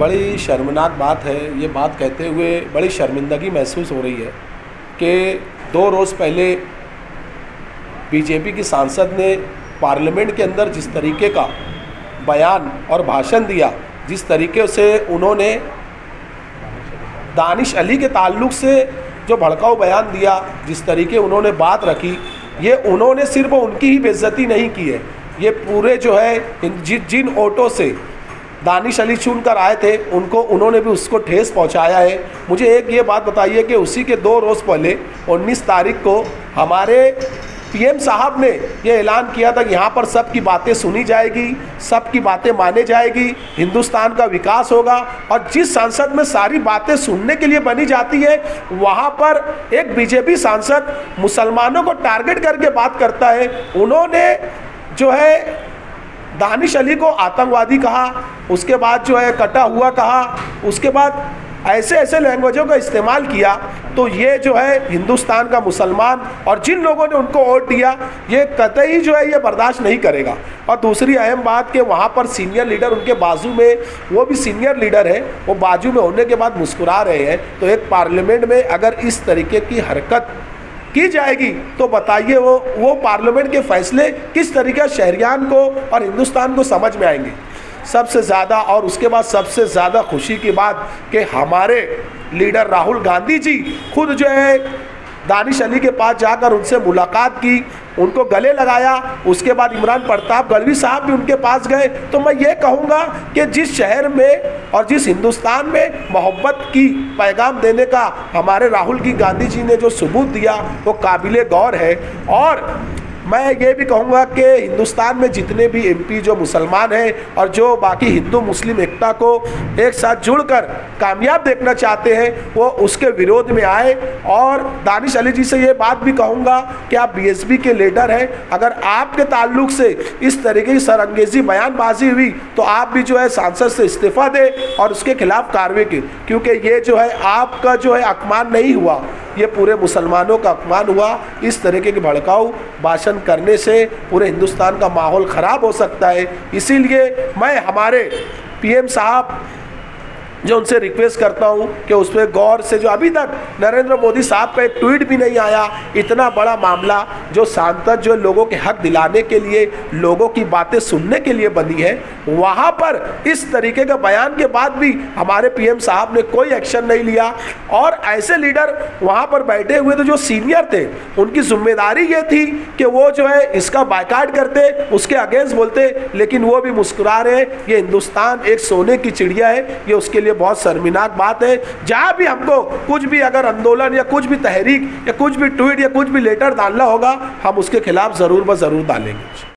बड़ी शर्मनाक बात है। ये बात कहते हुए बड़ी शर्मिंदगी महसूस हो रही है कि 2 रोज़ पहले बीजेपी की सांसद ने पार्लियामेंट के अंदर जिस तरीके का बयान और भाषण दिया, जिस तरीके से उन्होंने दानिश अली के ताल्लुक़ से जो भड़काऊ बयान दिया, जिस तरीके उन्होंने बात रखी, ये उन्होंने सिर्फ उनकी ही बेइज्जती नहीं की है, ये पूरे जो है जिन ऑटो से दानिश अली चुनकर आए थे उनको उन्होंने भी उसको ठेस पहुंचाया है। मुझे एक ये बात बताइए कि उसी के 2 रोज़ पहले 19 तारीख को हमारे पीएम साहब ने ये ऐलान किया था कि यहाँ पर सबकी बातें सुनी जाएगी, सबकी बातें माने जाएगी, हिंदुस्तान का विकास होगा। और जिस सांसद में सारी बातें सुनने के लिए बनी जाती है, वहाँ पर एक बीजेपी सांसद मुसलमानों को टारगेट करके बात करता है। उन्होंने जो है दानिश अली को आतंकवादी कहा, उसके बाद जो है कटा हुआ कहा, उसके बाद ऐसे ऐसे लैंग्वेजों का इस्तेमाल किया। तो ये जो है हिंदुस्तान का मुसलमान और जिन लोगों ने उनको वोट दिया, ये कतई जो है ये बर्दाश्त नहीं करेगा। और दूसरी अहम बात कि वहाँ पर सीनियर लीडर उनके बाजू में, वो भी सीनियर लीडर है, वो बाजू में होने के बाद मुस्कुरा रहे हैं। तो एक पार्लियामेंट में अगर इस तरीके की हरकत की जाएगी तो बताइए वो पार्लियामेंट के फैसले किस तरीके शहरियान को और हिंदुस्तान को समझ में आएंगे। सबसे ज़्यादा और उसके बाद सबसे ज़्यादा खुशी की बात कि हमारे लीडर राहुल गांधी जी खुद जो है दानिश अली के पास जाकर उनसे मुलाकात की, उनको गले लगाया। उसके बाद इमरान प्रताप गढ़वी साहब भी उनके पास गए। तो मैं ये कहूँगा कि जिस शहर में और जिस हिंदुस्तान में मोहब्बत की पैगाम देने का हमारे राहुल गांधी जी ने जो सबूत दिया, वो काबिले गौर है। और मैं ये भी कहूँगा कि हिंदुस्तान में जितने भी एमपी जो मुसलमान हैं और जो बाकी हिंदू मुस्लिम एकता को एक साथ जुड़कर कामयाब देखना चाहते हैं, वो उसके विरोध में आए। और दानिश अली जी से ये बात भी कहूँगा कि आप बीएसपी के लीडर हैं, अगर आपके ताल्लुक से इस तरीके की सरअंगेज़ी बयानबाजी हुई तो आप भी जो है सांसद से इस्तीफ़ा दें और उसके खिलाफ कार्रवाई की, क्योंकि ये जो है आपका जो है अपमान नहीं हुआ, ये पूरे मुसलमानों का अपमान हुआ। इस तरीके के भड़काऊ भाषण करने से पूरे हिंदुस्तान का माहौल ख़राब हो सकता है। इसीलिए मैं हमारे पीएम साहब जो उनसे रिक्वेस्ट करता हूं कि उस पर गौर से, जो अभी तक नरेंद्र मोदी साहब का एक ट्वीट भी नहीं आया, इतना बड़ा मामला जो सांसद जो लोगों के हक दिलाने के लिए, लोगों की बातें सुनने के लिए बनी है, वहां पर इस तरीके का बयान के बाद भी हमारे पीएम साहब ने कोई एक्शन नहीं लिया। और ऐसे लीडर वहां पर बैठे हुए थे जो सीनियर थे, उनकी जिम्मेदारी ये थी कि वो जो है इसका बायकॉट करते, उसके अगेंस्ट बोलते, लेकिन वो भी मुस्कुरा रहे। ये हिंदुस्तान एक सोने की चिड़िया है, ये उसके लिए बहुत शर्मनाक बात है। जहां भी हमको कुछ भी अगर आंदोलन या कुछ भी तहरीक या कुछ भी ट्वीट या कुछ भी लेटर डालना होगा, हम उसके खिलाफ जरूर व जरूर डालेंगे।